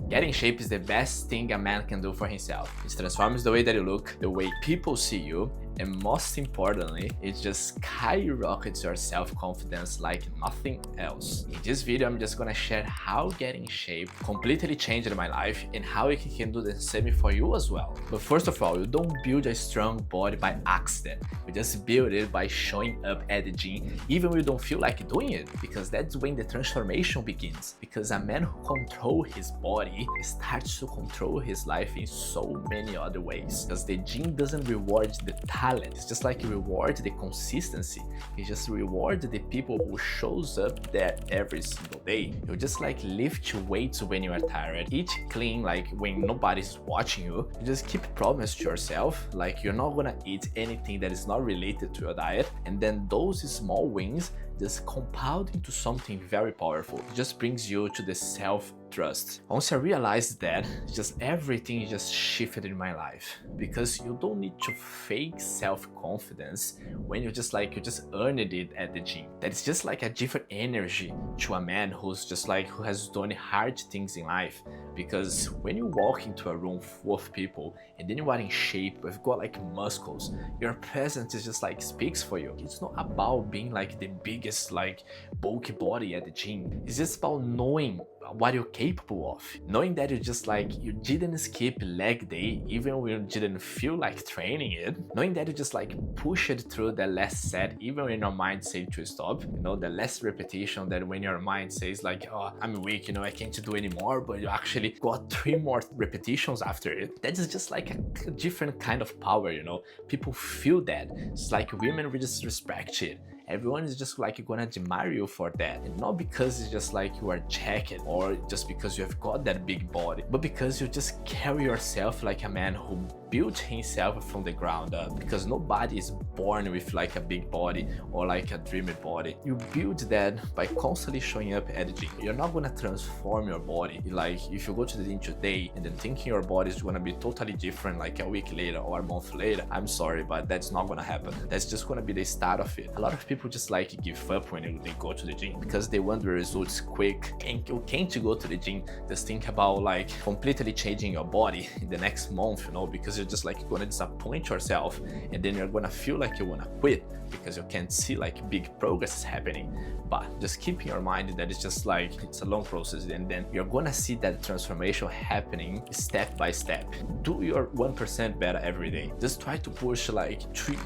Getting in shape is the best thing a man can do for himself. It transforms the way that you look, the way people see you, and most importantly, it just skyrockets your self-confidence like nothing else. In this video, I'm just gonna share how getting in shape completely changed my life and how it can do the same for you as well. But first of all, you don't build a strong body by accident. You just build it by showing up at the gym even when you don't feel like doing it, because that's when the transformation begins. Because a man who controls his body starts to control his life in so many other ways. Because the gym doesn't reward the talent, it's just like it rewards the consistency. It just rewards the people who shows up there every single day. You just like lift weights when you are tired, eat clean like when nobody's watching you. You just keep promise to yourself like you're not gonna eat anything that is not related to your diet, and then those small wins just compound into something very powerful. It just brings you to the self-trust. Once I realized that, just everything just shifted in my life, because you don't need to fake self-confidence when you just earned it at the gym. That is just like a different energy to a man who has done hard things in life. Because when you walk into a room full of people and then you are in shape, you've got like muscles, your presence is just like speaks for you. It's not about being like the biggest like bulky body at the gym. It's just about knowing what you're capable of, knowing that you didn't skip leg day even when you didn't feel like training it, knowing that you just like push it through the last set even when your mind says to stop, you know, the last repetition, that when your mind says like, oh, I'm weak, you know, I can't do anymore, but you actually got 3 more repetitions after it. That is just like a different kind of power, you know. People feel that. It's like women will just respect it. Everyone is just like gonna admire you for that, and not because it's just like you are jacked or just because you have got that big body, but because you just carry yourself like a man who built himself from the ground up. Because nobody is born with like a big body or like a dreamy body. You build that by constantly showing up at the gym. You're not gonna transform your body. Like if you go to the gym today and then thinking your body is gonna be totally different like a week later or a month later, I'm sorry, but that's not gonna happen. That's just gonna be the start of it. A lot of people just like give up when they go to the gym because they want the results quick, and you can't go to the gym just think about like completely changing your body in the next month, you know, because you're just like gonna disappoint yourself, and then you're gonna feel like you wanna quit because you can't see like big progress happening. But just keep in your mind that it's just like it's a long process, and then you're gonna see that transformation happening step by step. Do your 1% better every day. Just try to push like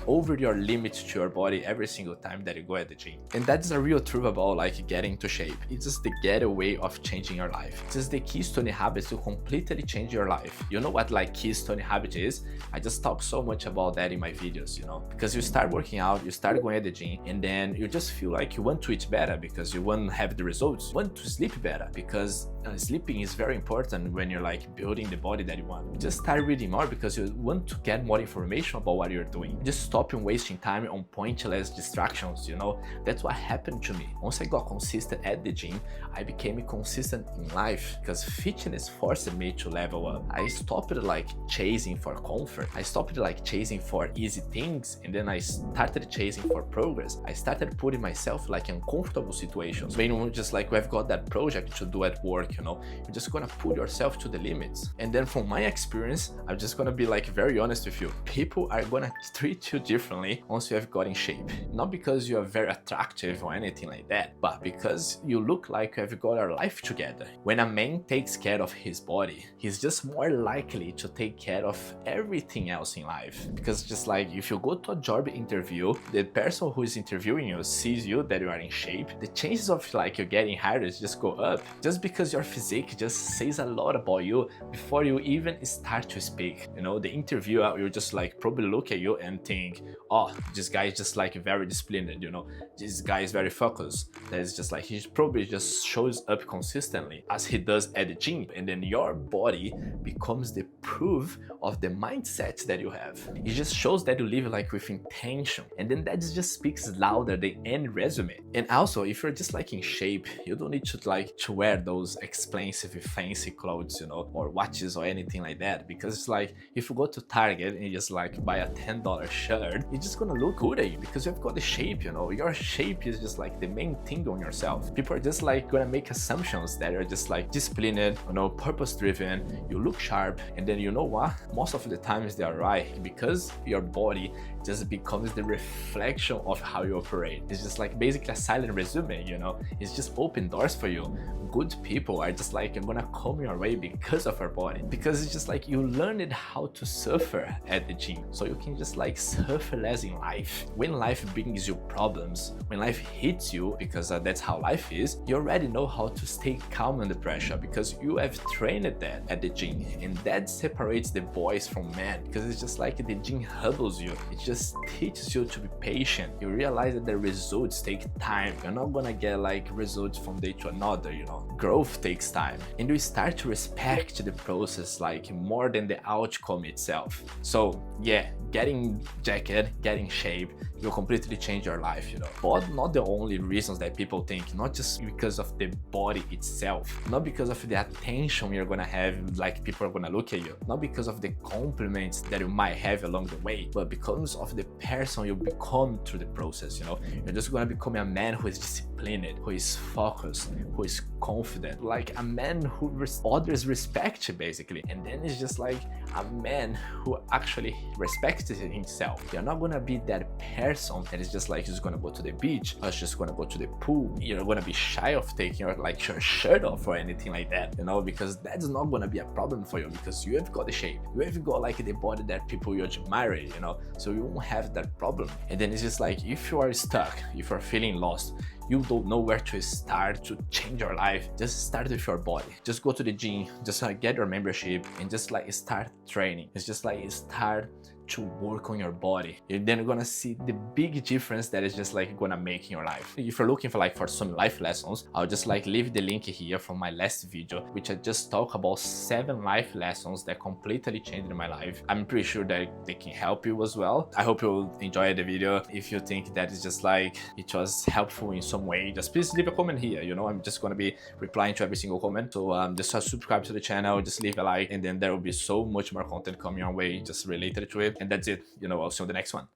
over your limit to your body every single time that you go at the gym. And that's a real truth about like getting into shape. It's just the getaway of changing your life. It's just the Keystone habit to completely change your life. You know what like Keystone habit is? I just talk so much about that in my videos, you know, because you start working out, you start going at the gym, and then you just feel like you want to eat better because you want to have the results. You want to sleep better because sleeping is very important when you're like building the body that you want. You just start reading more because you want to get more information about what you're doing. Just stop wasting time on pointless distractions, you know. That's what happened to me. Once I got consistent at the gym, I became consistent in life because fitness forced me to level up. I stopped like chasing for comfort. I stopped like chasing for easy things, and then I started chasing for progress. I started putting myself like in uncomfortable situations. When you just like we've got that project to do at work, you know, you're just gonna put yourself to the limits. And then from my experience, I'm just gonna be like very honest with you. People are gonna treat you differently once you have got in shape. Not because you are very attractive or anything like that, but because you look like you have got your life together. When a man takes care of his body, he's just more likely to take care of everything else in life. Because just like if you go to a job interview, the person who is interviewing you sees you that you are in shape, the chances of like you getting hired just go up. Just because your physique just says a lot about you before you even start to speak. You know, the interviewer will just like probably look at you and think, oh, this guy is just like very disciplined, you know, this guy is very focused. That is just like he probably just shows up consistently as he does at the gym, and then your body becomes the proof of the mindset that you have. It just shows that you live like with intention, and then that just speaks louder than any resume. And also, if you're just like in shape, you don't need to wear those expensive fancy clothes, you know, or watches or anything like that, because it's like if you go to Target and you just like buy a $10 shirt, it's just gonna look good at you because you've got the shape shape, you know. Your shape is just like the main thing on yourself. People are just like gonna make assumptions that are just like disciplined, you know, purpose driven, you look sharp, and then you know what, most of the times they are right, because your body just becomes the reflection of how you operate. It's just like basically a silent resume, you know. It's just open doors for you. Good people are just like gonna come your way because of your body, because it's just like you learned how to suffer at the gym, so you can just like suffer less in life. When life brings you problems, when life hits you, because that's how life is, you already know how to stay calm under pressure, because you have trained that at the gym. And that separates the boys from men, because it's just like the gym humbles you. It just teaches you to be patient. You realize that the results take time. You're not gonna get like results from day to another, you know. Growth takes time, and you start to respect the process like more than the outcome itself. So yeah, getting jacked, getting shape will completely change your life, you know. But not the only reasons that people think, not just because of the body itself, not because of the attention you're gonna have, like people are gonna look at you, not because of the compliments that you might have along the way, but because of the person you become through the process, you know. You're just gonna become a man who is disciplined, who is focused, who is confident, like a man who others respect, basically. And then it's just like a man who actually respects himself. You're not gonna be that person that is just like, just gonna go to the beach or just gonna go to the pool. You're gonna be shy of taking your like your shirt off or anything like that, you know, because that's not gonna be a problem for you, because you have got the shape, you have got like the body that people you admire, you know, so you won't have that problem. And then it's just like, if you are stuck, if you're feeling lost, you don't know where to start to change your life, just start with your body. Just go to the gym, just get your membership, and just like start training. It's just like start to work on your body. You're then gonna see the big difference that is just like gonna make in your life. If you're looking for some life lessons, I'll just like leave the link here from my last video, which I just talk about 7 life lessons that completely changed my life. I'm pretty sure that they can help you as well. I hope you'll enjoy the video. If you think that is just like it was helpful in some way, just please leave a comment here, you know. I'm just gonna be replying to every single comment. So just subscribe to the channel, just leave a like, and then there will be so much more content coming your way just related to it. And that's it, you know. I'll see you on the next one.